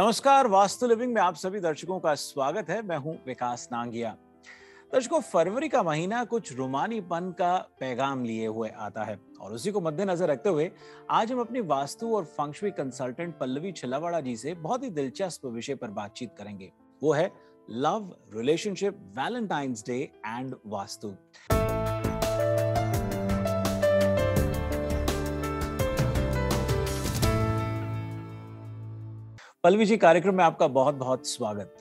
नमस्कार, वास्तु लिविंग में आप सभी दर्शकों का स्वागत है। मैं हूं विकास नांगिया। दर्शकों, फरवरी का महीना कुछ रोमानीपन का पैगाम लिए हुए आता है और उसी को मद्देनजर रखते हुए आज हम अपनी वास्तु और फंक्शुई कंसल्टेंट पल्लवी छिलावाड़ा जी से बहुत ही दिलचस्प विषय पर बातचीत करेंगे। वो है love, relationship, Valentine's Day and vastu. Pallavi ji, कार्यक्रम में आपका बहुत बहुत स्वागत।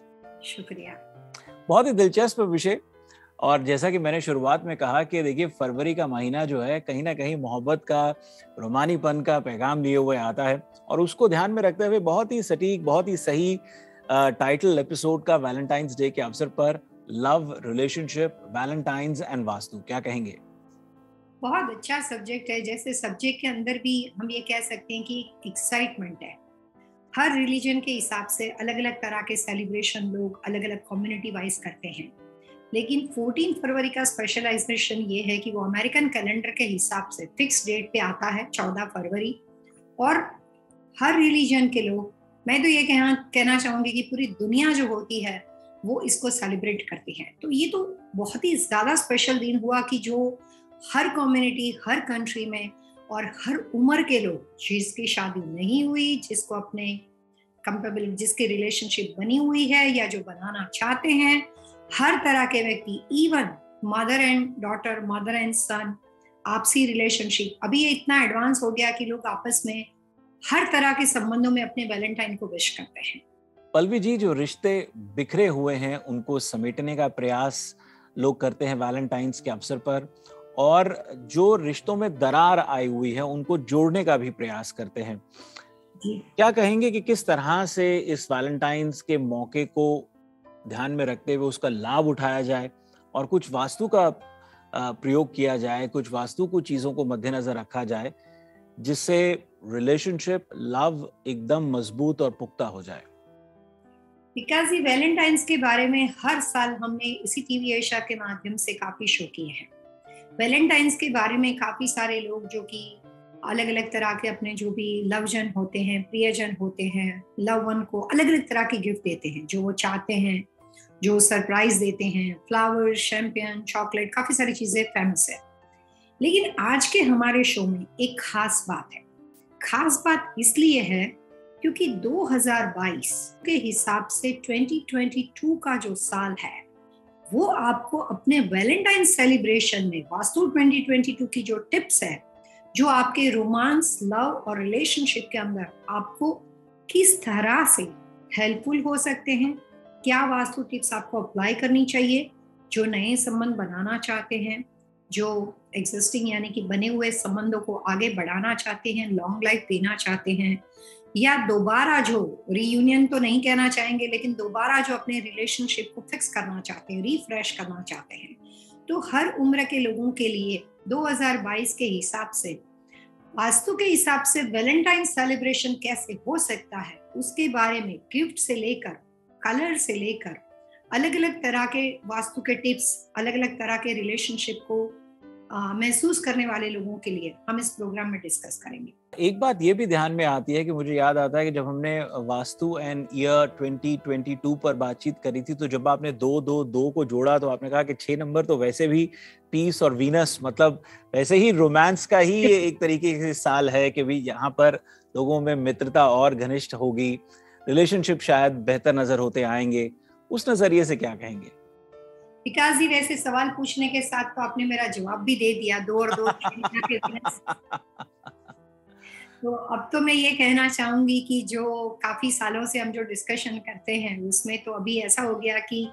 शुक्रिया। बहुत ही दिलचस्प विषय, और जैसा कि मैंने शुरुआत में कहा कि देखिए, फरवरी का महीना जो है कहीं ना कहीं मोहब्बत का, रोमानीपन का पैगाम लिए हुए आता है और उसको ध्यान में रखते हुए बहुत ही सटीक, बहुत ही सही टाइटल एपिसोड का वैलेंटाइंस डे के अवसर पर love, relationship, Valentine's and vastu, क्या कहेंगे? बहुत अच्छा सब्जेक्ट है। जैसे सब्जेक्ट के अंदर भी हम ये कह सकते हैं कि एक्साइटमेंट है। हर रिलीजन के हिसाब से अलग अलग तरह के सेलिब्रेशन लोग अलग अलग कम्युनिटी वाइज करते हैं, लेकिन 14 फरवरी का स्पेशलाइजेशन ये है कि वो अमेरिकन कैलेंडर के हिसाब से फिक्स डेट पे आता है 14 फरवरी। और हर रिलीजन के लोग, मैं तो ये कहना चाहूंगी कि पूरी दुनिया जो होती है वो इसको सेलिब्रेट करती है। तो ये तो बहुत ही ज्यादा स्पेशल दिन हुआ कि जो हर कम्युनिटी, हर कंट्री में और हर उम्र के लोग, जिसकी शादी नहीं हुई, जिसको अपने कंपेबल, जिसकी रिलेशनशिप बनी हुई है या जो बनाना चाहते हैं, हर तरह के व्यक्ति, even mother and daughter, mother and son, आपसी रिलेशनशिप, अभी ये इतना एडवांस हो गया कि लोग आपस में हर तरह के संबंधों में अपने वैलेंटाइन को विश करते हैं। पल्लवी जी, जो रिश्ते बिखरे हुए हैं उनको समेटने का प्रयास लोग करते हैं वैलेंटाइंस के अवसर पर, और जो रिश्तों में दरार आई हुई है उनको जोड़ने का भी प्रयास करते हैं। क्या कहेंगे कि किस तरह से इस वैलेंटाइंस के मौके को ध्यान में रखते हुए उसका लाभ उठाया जाए और कुछ वास्तु का प्रयोग किया जाए, कुछ वास्तु को चीजों को मद्देनजर रखा जाए जिससे रिलेशनशिप, लव एकदम मजबूत और पुख्ता हो जाए? बिकॉज ये वैलेंटाइंस के बारे में हर साल हमने इसी टीवी एशिया के माध्यम से काफी शो किए हैं। वैलेंटाइंस के बारे में काफी सारे लोग जो कि अलग अलग तरह के अपने जो भी लवजन होते हैं, प्रियजन होते हैं, लव वन को अलग अलग तरह के गिफ्ट देते हैं जो वो चाहते हैं, जो सरप्राइज देते हैं, फ्लावर, शैंपियन, चॉकलेट, काफी सारी चीजें फेमस है। लेकिन आज के हमारे शो में एक खास बात है। खास बात इसलिए है क्योंकि 2022 के हिसाब से 2022 का जो साल है वो आपको अपने वैलेंटाइन सेलिब्रेशन में वास्तु 2022 की जो टिप्स है, जो आपके रोमांस, लव और रिलेशनशिप के अंदर आपको किस तरह से हेल्पफुल हो सकते हैं, क्या वास्तु टिप्स आपको अप्लाई करनी चाहिए, जो नए संबंध बनाना चाहते हैं, जो एग्जिस्टिंग यानी कि बने हुए संबंधों को आगे बढ़ाना चाहते हैं, लॉन्ग लाइफ देना चाहते हैं, या दोबारा जो रीयूनियन तो नहीं कहना चाहेंगे, लेकिन दोबारा जो अपने रिलेशनशिप को फिक्स करना चाहते हैं, रिफ्रेश करना चाहते हैं। तो हर उम्र के लोगों के लिए 2022 के हिसाब से, वास्तु के हिसाब से वैलेंटाइन सेलिब्रेशन कैसे हो सकता है, उसके बारे में गिफ्ट से लेकर, कलर से लेकर, अलग अलग तरह के वास्तु के टिप्स, अलग अलग तरह के रिलेशनशिप को महसूस करने वाले लोगों के लिए हम इस प्रोग्राम में डिस्कस करेंगे। एक बात ये भी ध्यान में आती है कि मुझे याद आता है कि जब हमने वास्तु एंड ईयर 2022 पर बातचीत करी थी, तो जब आपने 2-2-2 को जोड़ा तो आपने कहा कि 6 नंबर तो वैसे भी पीस और वीनस, मतलब वैसे ही रोमांस का ही एक तरीके से साल है कि भी यहाँ पर लोगों में मित्रता और घनिष्ठ होगी, रिलेशनशिप शायद बेहतर नजर होते आएंगे। उस नजरिए से क्या कहेंगे? विकास जी, वैसे सवाल पूछने के साथ तो आपने मेरा जवाब भी दे दिया, 2 और 2 तो अब तो मैं ये कहना चाहूंगी कि जो काफी सालों से हम जो डिस्कशन करते हैं उसमें तो अभी ऐसा हो गया कि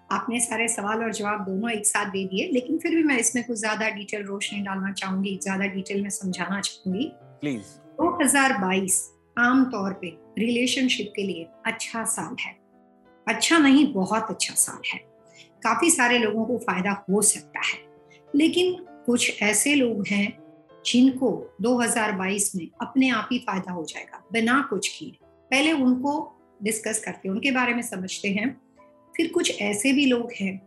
आपने सारे सवाल और जवाब दोनों एक साथ दे दिए, लेकिन फिर भी मैं इसमें कुछ ज्यादा डिटेल रोशनी डालना चाहूंगी, ज्यादा डिटेल में समझाना चाहूंगी। प्लीज। 2022 आमतौर पे रिलेशनशिप के लिए अच्छा साल है। अच्छा नहीं, बहुत अच्छा साल है। काफी सारे लोगों को फायदा हो सकता है, लेकिन कुछ ऐसे लोग हैं जिनको 2022 में अपने आप ही फायदा हो जाएगा बिना कुछ किए। पहले उनको डिस्कस करते हैं, उनके बारे में समझते हैं। फिर कुछ ऐसे भी लोग हैं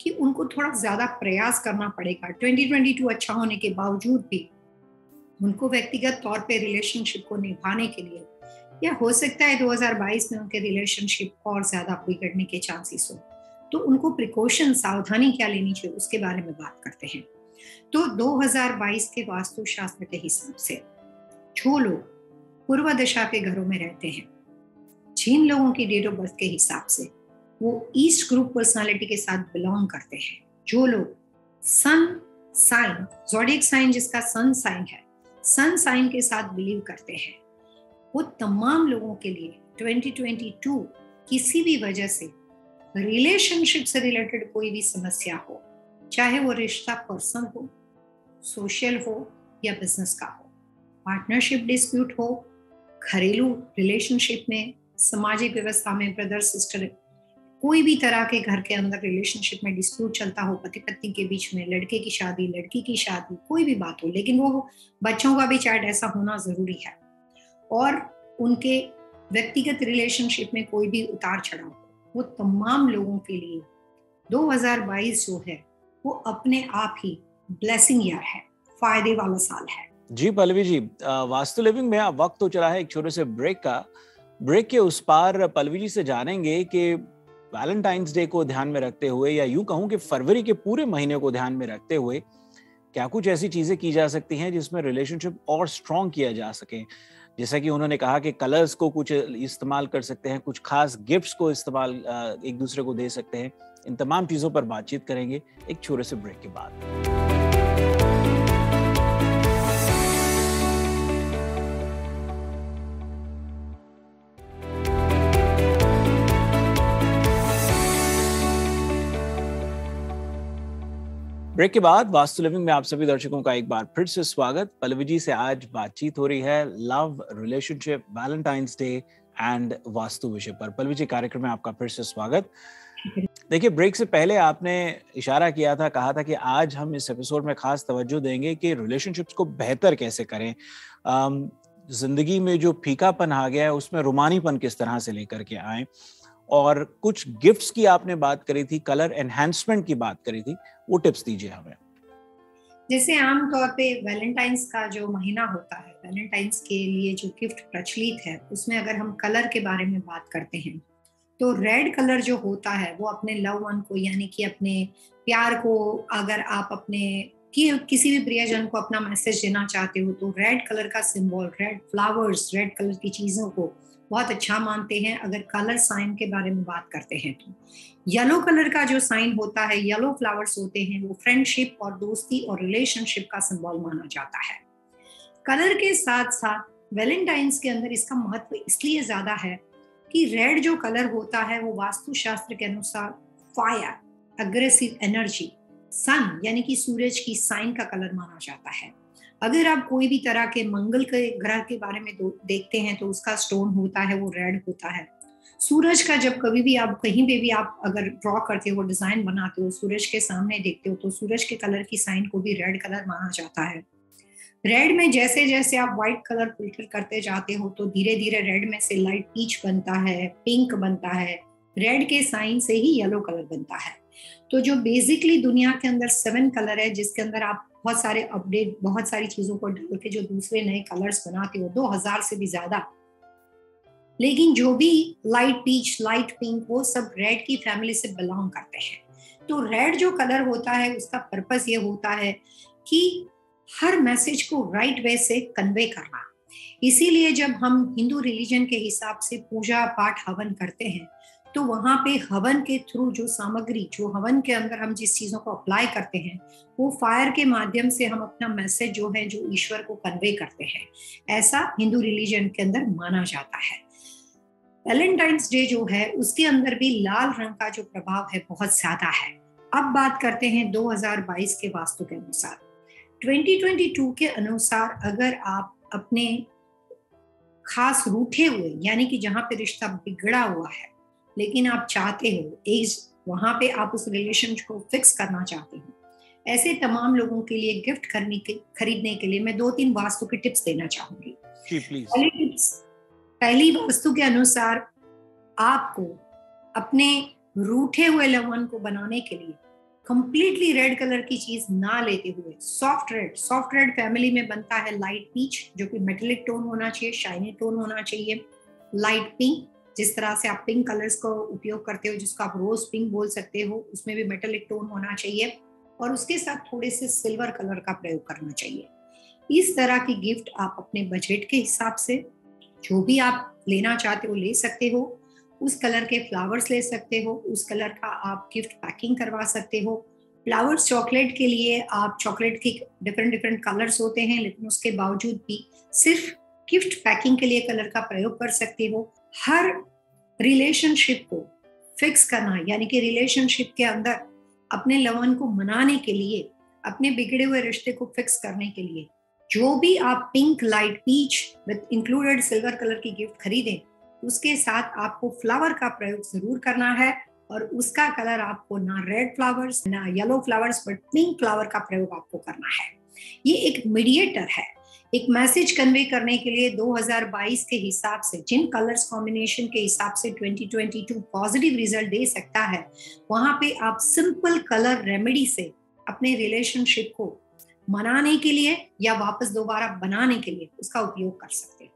कि उनको थोड़ा ज्यादा प्रयास करना पड़ेगा। 2022 अच्छा होने के बावजूद भी उनको व्यक्तिगत तौर पे रिलेशनशिप को निभाने के लिए या हो सकता है 2022 में उनके रिलेशनशिप और ज्यादा बिगड़ने के चांसेस हो, तो उनको प्रिकॉशन, सावधानी क्या लेनी चाहिए उसके बारे में बात करते हैं। तो 2022 के वास्तु शास्त्र के हिसाब से जो लोग पूर्व दिशा के घरों में रहते हैं, जिन लोगों की डेट ऑफ बर्थ के हिसाब से वो ईस्ट ग्रुप पर्सनालिटी के साथ बिलोंग करते हैं, जो लोग सन साइन, ज़ोडिएक साइन जिसका सन साइन है, सन साइन के साथ बिलीव करते हैं, वो तमाम लोगों के लिए 2022 किसी भी वजह से रिलेशनशिप से रिलेटेड कोई भी समस्या हो, चाहे वो रिश्ता पर्सनल हो, सोशल हो या बिजनेस का हो, पार्टनरशिप डिस्प्यूट हो, घरेलू रिलेशनशिप में, सामाजिक व्यवस्था में, ब्रदर सिस्टर, कोई भी तरह के घर के अंदर रिलेशनशिप में डिस्प्यूट चलता हो, पति पत्नी के बीच में, लड़के की शादी, लड़की की शादी, कोई भी बात हो, लेकिन वो बच्चों का भी चार्ट ऐसा होना जरूरी है, और उनके व्यक्तिगत रिलेशनशिप में कोई भी उतार चढ़ाव हो, वो तमाम लोगों के लिए 2022 जो है वो अपने आप ही ब्लेसिंग ईयर है, फायदे वाला साल है। जी पल्लवी जी, वास्तु लिविंग में अब वक्त हो चला है एक छोटे से ब्रेक का। ब्रेक के उस पार पल्लवी जी से जानेंगे कि वैलेंटाइंस डे को ध्यान में रखते हुए, या यूं कहूं कि फरवरी के पूरे महीने को ध्यान में रखते हुए, क्या कुछ ऐसी चीजें की जा सकती हैं जिसमें रिलेशनशिप और स्ट्रॉन्ग किया जा सके। जैसा कि उन्होंने कहा कि कलर्स को कुछ इस्तेमाल कर सकते हैं, कुछ खास गिफ्ट्स को इस्तेमाल एक दूसरे को दे सकते हैं। इन तमाम चीजों पर बातचीत करेंगे एक छोटे से ब्रेक के बाद। ब्रेक के बाद वास्तु लिविंग में आप सभी दर्शकों का एक बार फिर से स्वागत। पल्लवी जी से आज बातचीत हो रही है love, relationship, Valentine's Day and vastu विषय पर। पल्लवी जी, कार्यक्रम में आपका फिर से स्वागत। देखिए, ब्रेक से पहले आपने इशारा किया था, कहा था कि आज हम इस एपिसोड में खास तवज्जो देंगे कि रिलेशनशिप्स को बेहतर कैसे करें। जिंदगी में जो फीकापन आ गया है उसमें रुमानीपन किस तरह से लेकर के आए, और कुछ गिफ्ट्स की आपने बात करी थी, कलर एनहांसमेंट की बात करी थी, वो टिप्स दीजिए हमें। जैसे आम तौर पे वैलेंटाइंस का जो महीना होता है, वैलेंटाइंस के लिए जो गिफ्ट प्रचलित है, उसमें अगर हम कलर के बारे में बात करते हैं तो रेड कलर जो होता है वो अपने लव वन को, यानी कि अपने प्यार को, अगर आप अपने किसी भी प्रियजन को अपना मैसेज देना चाहते हो तो रेड कलर का symbol, red flowers, red colour की चीजों को बहुत अच्छा मानते हैं। अगर कलर साइन के बारे में बात करते हैं तो येलो कलर का जो साइन होता है, येलो फ्लावर्स होते हैं, वो फ्रेंडशिप और दोस्ती और रिलेशनशिप का सिंबल माना जाता है। कलर के साथ साथ वैलेंटाइंस के अंदर इसका महत्व इसलिए ज्यादा है कि रेड जो कलर होता है वो वास्तु शास्त्र के अनुसार फायर, अग्रेसिव एनर्जी, सन यानी कि सूरज की साइन का कलर माना जाता है। अगर आप कोई भी तरह के मंगल के ग्रह के बारे में देखते हैं तो उसका स्टोन होता है वो रेड होता है। सूरज का जब कभी भी आप कहीं पे भी आप अगर ड्रॉ करते हो, डिजाइन बनाते हो, सूरज के सामने देखते हो तो सूरज के कलर की साइन को भी रेड कलर माना जाता है। रेड में जैसे जैसे आप व्हाइट कलर फिल्टर करते जाते हो तो धीरे धीरे रेड में से लाइट पीच बनता है, पिंक बनता है, रेड के साइन से ही येलो कलर बनता है। तो जो बेसिकली दुनिया के अंदर 7 कलर है, जिसके अंदर आप बहुत सारे अपडेट, बहुत सारी चीजों को डाल के जो दूसरे नए कलर्स बनाते हो, 2000 से भी ज्यादा, लेकिन जो भी लाइट पीच, लाइट पिंक, वो सब रेड की फैमिली से बिलोंग करते हैं। तो रेड जो कलर होता है उसका पर्पस ये होता है कि हर मैसेज को राइट वे से कन्वे करना। इसीलिए जब हम हिंदू रिलीजन के हिसाब से पूजा पाठ हवन करते हैं तो वहां पे हवन के थ्रू जो सामग्री, जो हवन के अंदर हम जिस चीजों को अप्लाई करते हैं, वो फायर के माध्यम से हम अपना मैसेज जो है, जो ईश्वर को कन्वे करते हैं। ऐसा हिंदू रिलीजन के अंदर माना जाता है। वैलेंटाइंस डे जो है उसके अंदर भी लाल रंग का जो प्रभाव है बहुत ज्यादा है। अब बात करते हैं 2022 के वास्तु के अनुसार। 2022 के अनुसार अगर आप अपने खास रूठे हुए, यानी कि जहां पे रिश्ता बिगड़ा हुआ है लेकिन आप चाहते हो वहां पे आप उस रिलेशन को फिक्स करना चाहते हो, ऐसे तमाम लोगों के लिए गिफ्ट खरीदने के लिए मैं 2-3 वास्तु के टिप्स देना चाहूंगी। पहली वास्तु के अनुसार आपको अपने रूठे हुए लवन को बनाने के लिए कंप्लीटली रेड कलर की चीज ना लेते हुए सॉफ्ट रेड फैमिली में बनता है लाइट पीच, जो कि मेटेलिक टोन होना चाहिए, शाइनी टोन होना चाहिए, लाइट पिंक, जिस तरह से आप पिंक कलर्स को उपयोग करते हो, जिसको आप रोज पिंक बोल सकते हो, उसमें भी मेटालिक टोन होना चाहिए और उसके साथ थोड़े से सिल्वर कलर का प्रयोग करना चाहिए। इस तरह की गिफ्ट आप अपने बजट के हिसाब से जो भी आप लेना चाहते हो ले सकते हो। उस कलर के फ्लावर्स ले सकते हो, उस कलर का आप गिफ्ट पैकिंग करवा सकते हो। फ्लावर्स चॉकलेट के लिए आप चॉकलेट के डिफरेंट डिफरेंट कलर्स होते हैं, लेकिन उसके बावजूद भी सिर्फ गिफ्ट पैकिंग के लिए कलर का प्रयोग कर सकते हो। हर रिलेशनशिप को फिक्स करना, यानी कि रिलेशनशिप के अंदर अपने लवन को मनाने के लिए, अपने बिगड़े हुए रिश्ते को फिक्स करने के लिए जो भी आप pink, light peach with included silver colour की गिफ्ट खरीदें, उसके साथ आपको फ्लावर का प्रयोग जरूर करना है और उसका कलर आपको ना रेड फ्लावर्स ना yellow flowers but pink flower का प्रयोग आपको करना है। ये एक मीडिएटर है, एक मैसेज कन्वे करने के लिए 2022 के हिसाब से जिन कलर्स कॉम्बिनेशन के हिसाब से 2022 पॉजिटिव रिजल्ट दे सकता है, वहां पे आप सिंपल कलर रेमेडी से अपने रिलेशनशिप को मनाने के लिए या वापस दोबारा बनाने के लिए उसका उपयोग कर सकते हैं।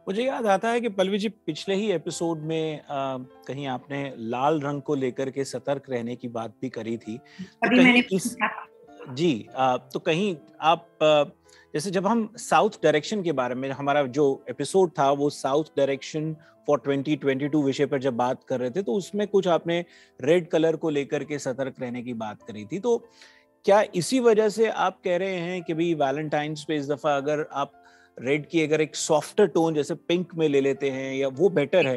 मुझे याद आता है कि पल्लवी जी, पिछले ही एपिसोड में कहीं आपने लाल रंग को लेकर के सतर्क रहने की बात भी करी थी। तो अभी कहीं मैंने इस जी तो कहीं आप जैसे जब हम साउथ डायरेक्शन के बारे में, हमारा जो एपिसोड था वो साउथ डायरेक्शन फॉर 2022 विषय पर जब बात कर रहे थे, तो उसमें कुछ आपने रेड कलर को लेकर के सतर्क रहने की बात करी थी। तो क्या इसी वजह से आप कह रहे हैं कि भाई वैलेंटाइंस पे इस दफा अगर आप रेड की अगर एक सॉफ्टर टोन जैसे पिंक में ले लेते हैं या वो बेटर है,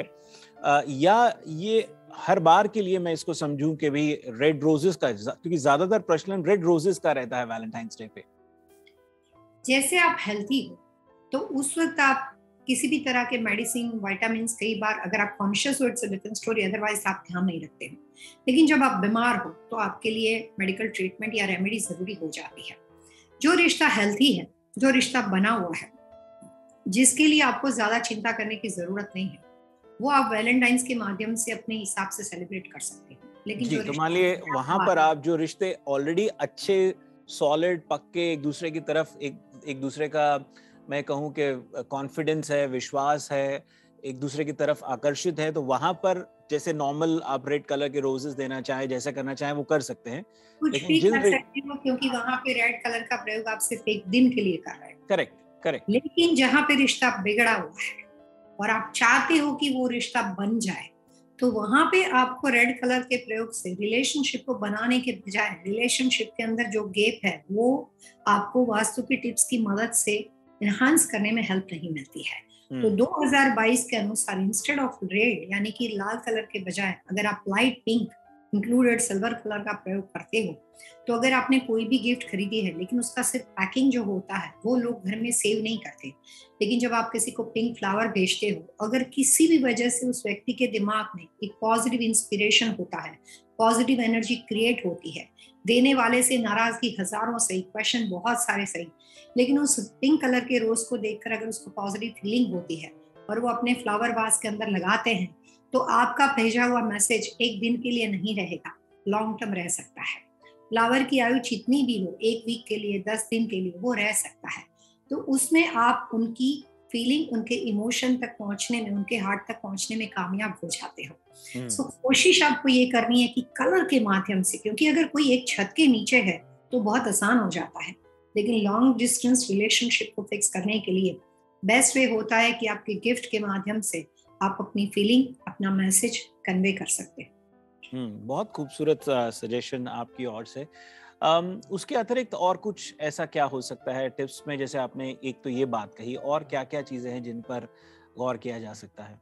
या ये हर बार के लिए मैं इसको समझूं कि भाई रेड रोजेस का, क्योंकि ज्यादातर प्रचलन रेड रोजेस का रहता है वैलेंटाइंस डे पे। जैसे आप हेल्थी हो तो उस वक्त आप किसी भी तरह के मेडिसिन, विटामिन, कई बार अगर आप कॉन्शियस हो it's a different story, otherwise आप ध्यान नहीं रखते हो। लेकिन जब आप बीमार हो तो आपके लिए मेडिकल ट्रीटमेंट या रेमेडी जरूरी हो जाती है। जो रिश्ता हेल्थी है, जो रिश्ता बना हुआ है, जिसके लिए आपको ज्यादा चिंता करने की जरूरत नहीं है, वो आप वैलेंटाइंस के माध्यम से अपने हिसाब से सेलिब्रेट कर सकते हैं। लेकिन जी, जो तो मान लिए वहां पर आप जो रिश्ते ऑलरेडी अच्छे, सॉलिड, पक्के, एक दूसरे की तरफ एक दूसरे का, मैं कहूं कि कॉन्फिडेंस है, विश्वास है, एक दूसरे की तरफ आकर्षित है, तो वहां पर जैसे नॉर्मल आप रेड कलर के रोजेस देना चाहे, जैसा करना चाहे वो कर सकते हैं। कुछ लेकिन भी जिस कर सकते हो, क्योंकि वहां पे रेड कलर का प्रयोग आप सिर्फ एक दिन के लिए कर रहे हो। Correct correct. लेकिन जहां पे रिश्ता बिगड़ा हुआ है और आप चाहते हो कि वो रिश्ता बन जाए, तो वहां पे आपको रेड कलर के प्रयोग से रिलेशनशिप को बनाने के बजाय रिलेशनशिप के अंदर जो गैप है वो आपको वास्तु की टिप्स की मदद से एनहांस करने में हेल्प नहीं मिलती है। तो 2022 के अनुसार इंस्टेड ऑफ रेड यानी कि लाल कलर के बजाय अगर आप light pink included silver colour का प्रयोग करते हो, तो अगर आपने कोई भी गिफ्ट खरीदी है लेकिन उसका सिर्फ पैकिंग जो होता है वो लोग घर में सेव नहीं करते, लेकिन जब आप किसी को पिंक फ्लावर भेजते हो, अगर किसी भी वजह से उस व्यक्ति के दिमाग में एक पॉजिटिव इंस्पिरेशन होता है, पॉजिटिव एनर्जी क्रिएट होती है, देने वाले से नाराजगी हजारों सही, क्वेश्चन बहुत सारे सही, लेकिन उस पिंक कलर के रोज को देखकर अगर उसको पॉजिटिव फीलिंग होती है और वो अपने फ्लावर वास के अंदर लगाते हैं, तो आपका भेजा हुआ मैसेज एक दिन के लिए नहीं रहेगा, लॉन्ग टर्म रह सकता है। फ्लावर की आयु जितनी भी हो, 1 वीक के लिए, 10 दिन के लिए, वो रह सकता है। तो उसमें आप उनकी फीलिंग, उनके इमोशन तक पहुंचने में, उनके हार्ट तक पहुंचने में कामयाब हो जाते हो। सो कोशिश आपको ये करनी है कि कलर के माध्यम से, क्योंकि अगर कोई एक छत के नीचे है तो बहुत आसान हो जाता है, लेकिन लॉन्ग डिस्टेंस रिलेशनशिप को फिक्स करने के लिए बेस्ट वे होता है कि आपके गिफ्ट के माध्यम से आप अपनी फीलिंग, अपना मैसेज कन्वे कर सकते हैं। बहुत खूबसूरत सजेशन आपकी ओर से। उसके अतिरिक्त और कुछ ऐसा क्या हो सकता है टिप्स में? जैसे आपने एक तो ये बात कही, और क्या क्या चीजें हैं जिन पर गौर किया जा सकता है?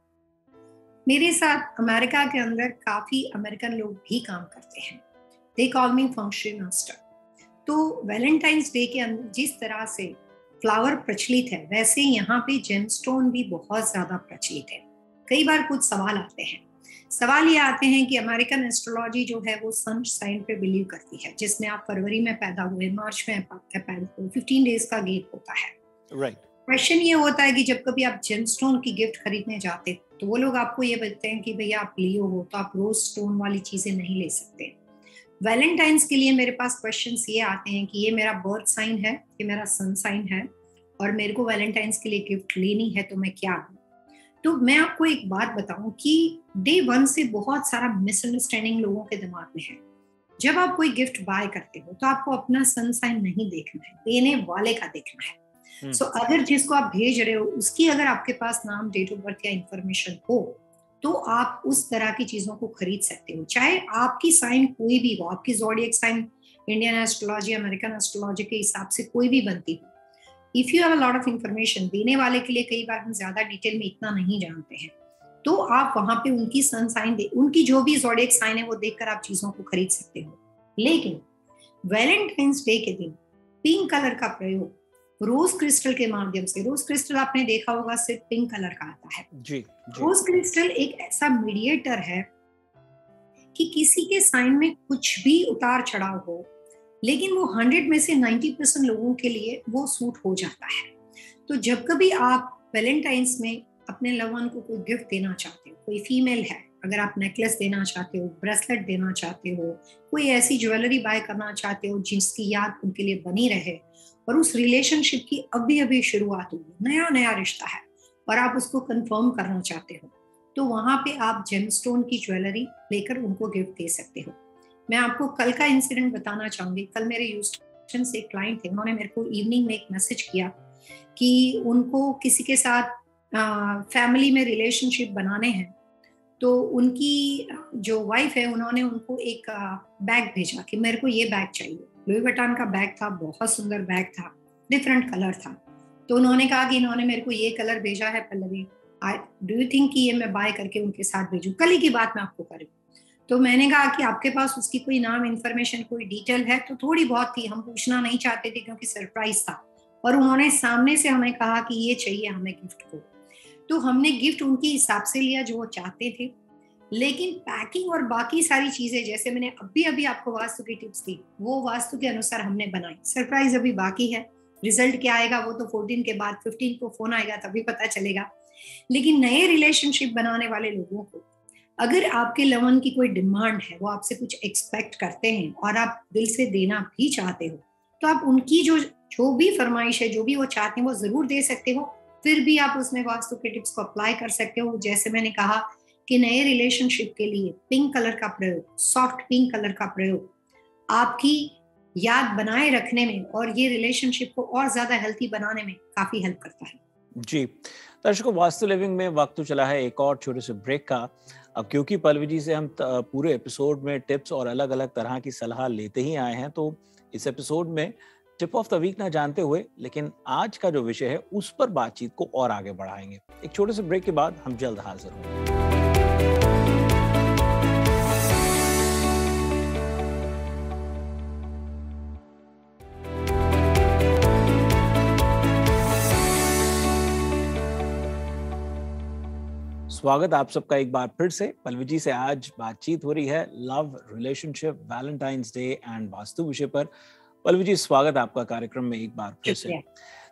मेरे साथ अमेरिका के अंदर काफी अमेरिकन लोग भी काम करते हैं। They call me function master. तो वैलेंटाइंस डे के अंदर जिस तरह से फ्लावर प्रचलित है, वैसे यहाँ पे जेमस्टोन भी बहुत ज्यादा प्रचलित है। कई बार कुछ सवाल आते हैं। सवाल ये आते हैं कि अमेरिकन एस्ट्रोलॉजी जो है वो सन साइन पे बिलीव करती है, जिसमें आप फरवरी में पैदा हुए, मार्च में पैदा हुए, 15 डेज का गैप होता है। राइट। क्वेश्चन ये होता है कि जब कभी आप जेमस्टोन की गिफ्ट खरीदने जाते तो वो लोग आपको ये बोलते हैं कि भैया आप लियो हो तो आप रोज स्टोन वाली चीजें नहीं ले सकते। वैलेंटाइंस के लिए मेरे पास क्वेश्चंस ये आते हैं कि ये मेरा बर्थ साइन है, ये मेरा सन साइन है, और मेरे को वैलेंटाइंस के लिए गिफ्ट लेनी है, तो मैं क्या लूं? तो मैं आपको एक बात बताऊं कि डे 1 से बहुत सारा मिसअंडरस्टैंडिंग लोगों के दिमाग में है। जब आप कोई गिफ्ट बाय करते हो तो आपको अपना सन साइन नहीं देखना है, देने वाले का देखना है। सो अगर जिसको आप भेज रहे हो उसकी अगर आपके पास नाम, डेट ऑफ बर्थ या इंफॉर्मेशन हो तो आप उस तरह की चीजों को खरीद सकते हो, चाहे आपकी साइन कोई भी हो। आपकी zodiac sign Indian astrology, American astrology के हिसाब से कोई भी बनती हो। If you have a lot of information, देने वाले के लिए कई बार हम ज्यादा डिटेल में इतना नहीं जानते हैं, तो आप वहां पे उनकी सन साइन उनकी जो भी ज़ोडिएक साइन है वो देखकर आप चीजों को खरीद सकते हो। लेकिन वैलेंटाइंस डे के दिन पिंक कलर का प्रयोग रोज क्रिस्टल के माध्यम से, रोज क्रिस्टल आपने देखा होगा सिर्फ पिंक कलर का आता है। जी। रोज क्रिस्टल एक ऐसा मीडिएटर है कि किसी के साइन में कुछ भी उतार चढ़ाव हो, लेकिन वो 100 में से 90% लोगों के लिए वो सूट हो जाता है। तो जब कभी आप वैलेंटाइंस में अपने लव वन को कोई गिफ्ट देना चाहते हो, कोई फीमेल है, अगर आप नेकलेस देना चाहते हो, ब्रेसलेट देना चाहते हो, कोई ऐसी ज्वेलरी बाय करना चाहते हो जिसकी याद उनके लिए बनी रहे, और उस रिलेशनशिप की अभी अभी शुरुआत हुई, नया नया रिश्ता है और आप उसको कंफर्म करना चाहते हो, तो वहां पे आप जेमस्टोन की ज्वेलरी लेकर उनको गिफ्ट दे सकते हो। मैं आपको कल का इंसिडेंट बताना चाहूंगी। कल मेरे ह्यूस्टन से एक क्लाइंट थे, उन्होंने मेरे को इवनिंग में एक मैसेज किया कि उनको किसी के साथ फैमिली में रिलेशनशिप बनाने हैं। तो उनकी जो वाइफ है उन्होंने उनको एक बैग भेजा कि मेरे को ये बैग चाहिए। लुई विटॉन का बैग था, बहुत सुंदर बैग था, डिफरेंट कलर था। तो उन्होंने कहा कि इन्होंने मेरे को ये कलर भेजा है पल्लवी, डू यू थिंक कि ये मैं बाय करके उनके साथ भेजूं? कल ही की बात मैं आपको करूँ। तो मैंने कहा कि आपके पास उसकी कोई नाम, इन्फॉर्मेशन, कोई डिटेल है? तो थोड़ी बहुत थी, हम पूछना नहीं चाहते थे क्योंकि सरप्राइज था। और उन्होंने सामने से हमें कहा कि ये चाहिए हमें गिफ्ट को। तो हमने गिफ्ट उनके हिसाब से लिया जो वो चाहते थे, लेकिन पैकिंग और बाकी सारी चीजें जैसे मैंने अभी अभी आपको वास्तु की टिप्स दी, वो वास्तु के अनुसार हमने बनाई। सरप्राइज अभी बाकी है, रिजल्ट क्या आएगा वो तो 14 के बाद, 15 को फोन आएगा तभी पता चलेगा। लेकिन नए रिलेशनशिप बनाने वाले लोगों को अगर आपके लवन की कोई डिमांड है, वो आपसे कुछ एक्सपेक्ट करते हैं और आप दिल से देना भी चाहते हो, तो आप उनकी जो भी फरमाइश है, जो भी वो चाहते हैं वो जरूर दे सकते हो। फिर भी आप उसमें वास्तु के टिप्स को अप्लाई कर सकते हो। जैसे मैंने कहा कि नए रिलेशनशिप के लिए पिंक कलर का प्रयोग, सॉफ्ट पिंक कलर का प्रयोग आपकी याद बनाए रखने में और ये रिलेशनशिप को और ज्यादा हेल्थी बनाने में काफी हेल्प करता है। जी दर्शकों, वास्तु लिविंग में वक्त तो चला है एक और छोटे से ब्रेक का। अब क्योंकि पल्लवी जी से हम पूरे एपिसोड में टिप्स और अलग अलग तरह की सलाह लेते ही आए हैं, तो इस एपिसोड में टिप ऑफ द वीक ना जानते हुए, लेकिन आज का जो विषय है उस पर बातचीत को और आगे बढ़ाएंगे। एक छोटे से ब्रेक के बाद हम जल्द हाजिर होंगे। स्वागत आप सबका एक बार फिर से। पल्लवी जी से आज बातचीत हो रही है love, relationship, Valentine's Day and vastu विषय पर। पल्लवी जी, स्वागत आपका कार्यक्रम में एक बार फिर से।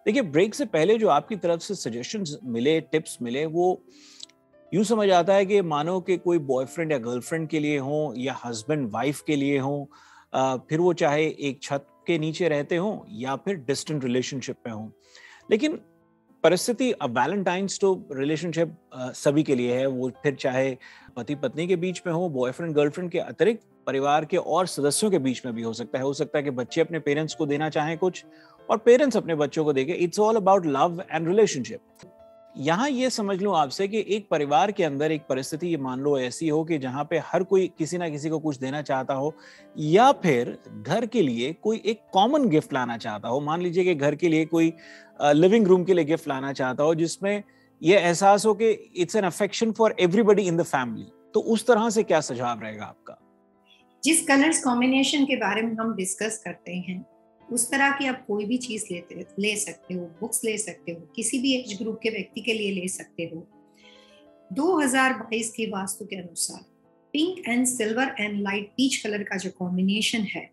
देखिए, ब्रेक से पहले जो आपकी तरफ से सजेशंस मिले, टिप्स मिले, वो यूं समझ आता है कि मानो कि कोई बॉयफ्रेंड या गर्लफ्रेंड के लिए हो या हस्बैंड वाइफ के लिए हो, फिर वो चाहे एक छत के नीचे रहते हो या फिर डिस्टेंट रिलेशनशिप में हो। लेकिन परिस्थिति अब वैलेंटाइंस तो रिलेशनशिप सभी के लिए है, वो फिर चाहे पति पत्नी के बीच में हो, बॉयफ्रेंड गर्लफ्रेंड के अतिरिक्त परिवार के और सदस्यों के बीच में भी हो सकता है। हो सकता है कि बच्चे अपने पेरेंट्स को देना चाहें कुछ और पेरेंट्स अपने बच्चों को देंगे। It's all about love and relationship. यहाँ ये समझ लो आपसे कि एक परिवार के अंदर एक परिस्थिति ये मान लो ऐसी हो कि जहाँ पे हर कोई किसी ना किसी को कुछ देना चाहता हो, या फिर घर के लिए कोई एक कॉमन गिफ्ट लाना चाहता हो। मान लीजिए कि घर के लिए कोई लिविंग रूम के लिए गिफ्ट लाना चाहता हो जिसमें ये एहसास हो कि it's an affection for everybody in the family, तो उस तरह से क्या सुझाव रहेगा आपका? जिस कलर्स कॉम्बिनेशन के बारे में हम डिस्कस करते हैं उस तरह की आप कोई भी चीज ले सकते हो, बुक्स ले सकते हो, किसी भी एज ग्रुप के व्यक्ति के लिए ले सकते हो। 2022 की वास्तु के अनुसार pink and silver and light peach colour का जो कॉम्बिनेशन है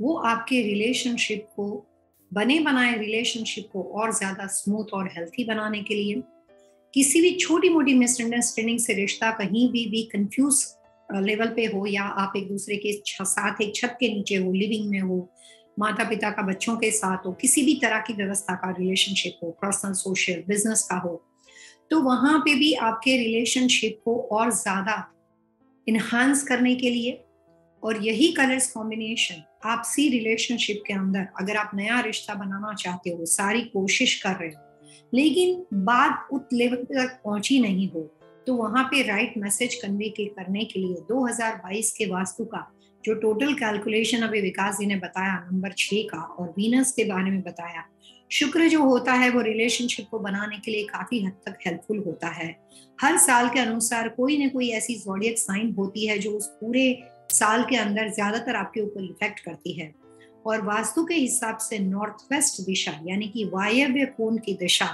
वो आपके रिलेशनशिप को, बने बनाए रिलेशनशिप को और ज्यादा स्मूथ और हेल्थी बनाने के लिए, किसी भी छोटी मोटी मिसअंडरस्टैंडिंग से रिश्ता कहीं भी कंफ्यूज लेवल पे हो, या आप एक दूसरे के साथ एक छत के नीचे हो, लिविंग में हो, माता पिता का बच्चों के साथ हो, किसी भी तरह की व्यवस्था का रिलेशनशिप हो, पर्सनल, सोशल, बिजनेस का हो, तो वहां पे भी आपके रिलेशनशिप को और ज्यादा इन्हांस करने के लिए, और यही कलर्स कॉम्बिनेशन आपसी रिलेशनशिप के अंदर अगर आप नया रिश्ता बनाना चाहते हो, सारी कोशिश कर रहे हो लेकिन बात उस लेवल तक पहुंची नहीं हो, तो वहां पे राइट मैसेज कन्वे करने के लिए 2022 के वास्तु का जो टोटल कैलकुलेशन अभी विकास जी ने बताया नंबर 6 का, और वीनस के बारे में बताया, शुक्र जो होता है वो रिलेशनशिप को बनाने के लिए काफी हद तक हेल्पफुल होता है। हर साल के अनुसार कोई ना कोई ऐसी ज़ोडिएक साइन होती है जो उस पूरे साल के अंदर ज्यादातर आपके ऊपर इफेक्ट करती है, और वास्तु के हिसाब से नॉर्थ वेस्ट दिशा यानी कि वायव्य कोण की दिशा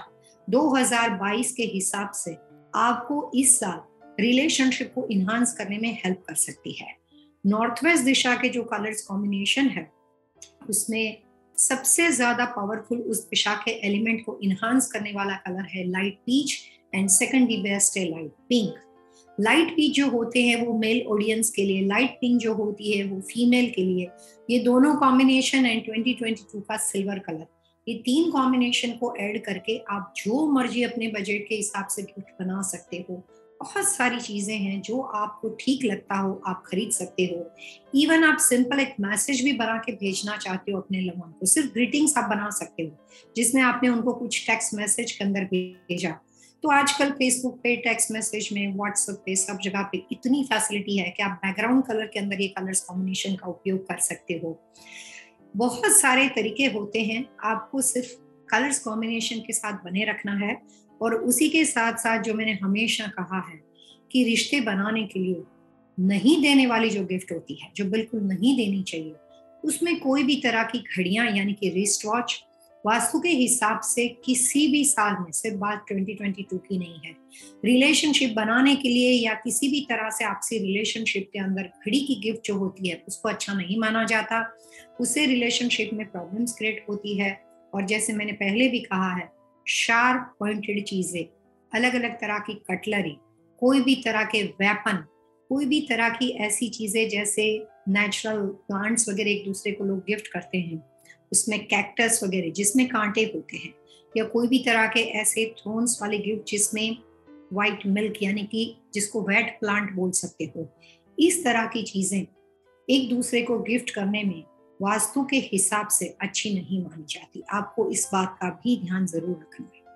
2022 के हिसाब से आपको इस साल रिलेशनशिप को इन्हांस करने में हेल्प कर सकती है। नॉर्थ वेस्ट दिशा के जो कलर्स कॉम्बिनेशन है उसमें सबसे ज्यादा पावरफुल उस दिशा के एलिमेंट को इन्हांस करने वाला कलर है light peach, and second the best है लाइट पिंक। लाइट पीच जो होते हैं वो मेल ऑडियंस के लिए, लाइट पिंक जो होती है वो फीमेल के लिए। ये दोनों कॉम्बिनेशन एंड 2022 का सिल्वर कलर, ये तीन कॉम्बिनेशन को ऐड करके आप जो मर्जी अपने बजट के हिसाब से गिफ्ट बना सकते हो। बहुत सारी चीजें हैं जो आपको ठीक लगता हो आप खरीद सकते हो। इवन आप सिंपल एक मैसेज भी बना के भेजना चाहते हो अपने लवन को, सिर्फ ग्रीटिंग्स आप बना सकते हो जिसमें आपने उनको कुछ टेक्स्ट मैसेज के अंदर भेजा। तो आजकल फेसबुक पे, टेक्स्ट मैसेज में, व्हाट्सएप पे, सब जगह पे इतनी फैसिलिटी है कि आप बैकग्राउंड कलर के अंदर ये कलर्स कॉम्बिनेशन का उपयोग कर सकते हो। बहुत सारे तरीके होते हैं, आपको सिर्फ कलर्स कॉम्बिनेशन के साथ बने रखना है। और उसी के साथ साथ जो मैंने हमेशा कहा है कि रिश्ते बनाने के लिए नहीं देने वाली जो गिफ्ट होती है, जो बिल्कुल नहीं देनी चाहिए, उसमें कोई भी तरह की घड़ियां यानी कि रिस्ट वॉच वास्तु के हिसाब से किसी भी साल में, सिर्फ बात 2022 की नहीं है, रिलेशनशिप बनाने के लिए या किसी भी तरह से आपसी रिलेशनशिप के अंदर घड़ी की गिफ्ट जो होती है उसको अच्छा नहीं माना जाता। उससे रिलेशनशिप में प्रॉब्लम्स क्रिएट होती है। और जैसे मैंने पहले भी कहा है, शार्प पॉइंटेड चीजें, अलग अलग तरह की कटलरी, कोई भी तरह के वेपन, कोई भी तरह की ऐसी चीजें जैसे नेचुरल प्लांट्स वगैरह एक दूसरे को लोग गिफ्ट करते हैं, उसमें कैक्टस वगैरह जिसमें कांटे होते हैं, या कोई भी तरह के ऐसे थ्रोन्स वाले गिफ्ट जिसमें व्हाइट मिल्क यानी कि जिसको वेट प्लांट बोल सकते हो, इस तरह की चीजें एक दूसरे को गिफ्ट करने में वास्तु के हिसाब से अच्छी नहीं मानी जाती। आपको इस बात का भी ध्यान जरूर रखना है।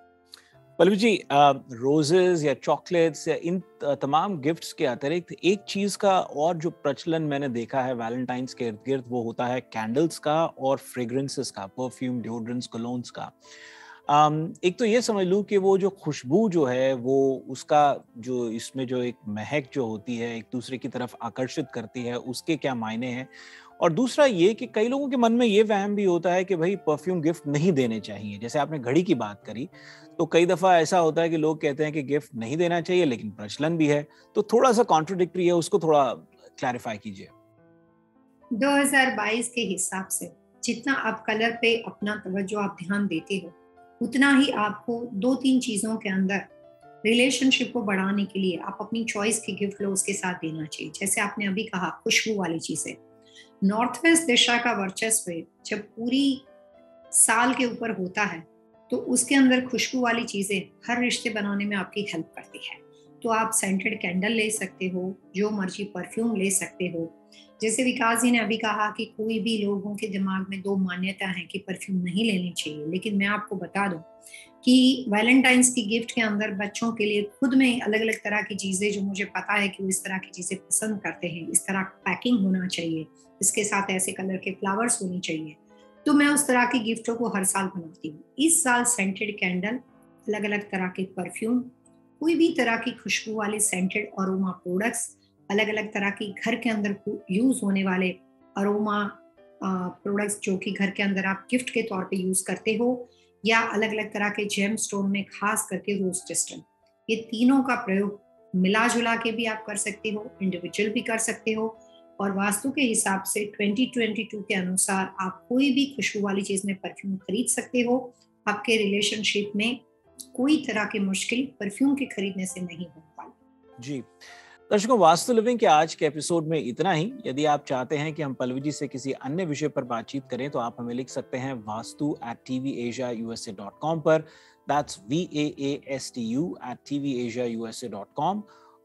पल्लवी जी, रोजेस या चॉकलेट्स या इन तमाम गिफ्ट्स के अतिरिक्त एक चीज का और जो प्रचलन मैंने देखा है वैलेंटाइंस के इर्द गिर्द, वो होता है कैंडल्स का और फ्रेग्रेंसेस का, परफ्यूम, डिओड्रेंट्स, कोलोन्स का। एक तो ये समझ लूं कि वो जो खुशबू जो है वो उसका जो इसमें जो एक महक जो होती है एक दूसरे की तरफ आकर्षित करती है, उसके क्या मायने हैं। और दूसरा ये कि कई लोगों के मन में ये वहम भी होता है कि भाई परफ्यूम गिफ्ट नहीं देने चाहिए। जैसे आपने घड़ी की बात करी, तो कई दफा ऐसा होता है कि लोग कहते हैं कि गिफ्ट नहीं देना चाहिए, लेकिन प्रचलन भी है, तो थोड़ा सा कॉन्ट्रोडिक्टरी है, उसको थोड़ा क्लैरिफाई कीजिए। 2022 के हिसाब से जितना आप कलर पे अपना तवज्जो आप ध्यान देते हो, उतना ही आपको दो तीन चीजों के अंदर रिलेशनशिप को बढ़ाने के लिए आप अपनी चॉइस के गिफ्ट लो उसके साथ देना चाहिए। जैसे आपने अभी कहा खुशबू वाली चीजें, नॉर्थ वेस्ट दिशा का वर्चस्व जब पूरी साल के ऊपर होता है तो उसके अंदर खुशबू वाली चीजें हर रिश्ते बनाने में आपकी हेल्प करती है। तो आप सेंटेड कैंडल ले सकते हो, जो मर्जी परफ्यूम ले सकते हो। जैसे विकास जी ने अभी कहा कि कोई भी लोगों के दिमाग में दो मान्यता है कि परफ्यूम नहीं लेनी चाहिए, लेकिन मैं आपको बता दूं कि वैलेंटाइंस की गिफ्ट के अंदर बच्चों के लिए खुद में अलग अलग तरह की चीजें, जो मुझे पता है कि वो इस तरह की चीजें पसंद करते हैं, इस तरह पैकिंग होना चाहिए, इसके साथ ऐसे कलर के फ्लावर्स होनी चाहिए, तो मैं उस तरह की गिफ्टों को हर साल बनाती हूँ। इस साल सेंटेड कैंडल, अलग अलग तरह के परफ्यूम, कोई भी तरह की खुशबू वाले सेंटेड अरोमा प्रोडक्ट्स, अलग अलग तरह की घर के अंदर यूज होने वाले अरोमा प्रोडक्ट्स जो कि घर के अंदर आप गिफ्ट के तौर पे यूज करते हो, या अलग अलग तरह के जेम स्टोन में खास करके रोज क्रिस्टल, ये तीनों का प्रयोग मिला जुला के भी आप कर सकते हो, इंडिविजुअल भी कर सकते हो। और वास्तु के हिसाब से 2022 के अनुसार आप कोई भी खुशबू वाली चीज में परफ्यूम खरीद सकते हो। आपके रिलेशनशिप में कोई तरह की मुश्किल परफ्यूम के खरीदने से नहीं हो पाई। जी, दर्शकों, वास्तु लिविंग के आज के एपिसोड में इतना ही। यदि आप चाहते हैं कि हम पल्लवी जी से किसी अन्य विषय पर बातचीत करें तो आप हमें लिख सकते हैं vastu@tvasiausa.com पर। That's VAASTU@tvasiausa.com।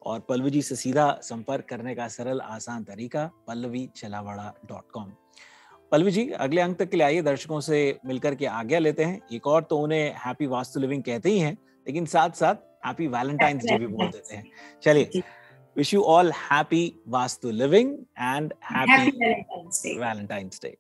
और पल्लवी जी से सीधा संपर्क करने का सरल आसान तरीका pallavichhalawada.com। पल्लवी जी, अगले अंक तक के लिए आइए, दर्शकों से मिलकर के आज्ञा लेते हैं। एक और तो उन्हें हैप्पी वास्तु लिविंग कहते ही हैं, लेकिन साथ साथ हैप्पी वैलेंटाइंस डे भी बोल देते हैं। चलिए, wish you all happy Vastu living and happy Valentine's Day.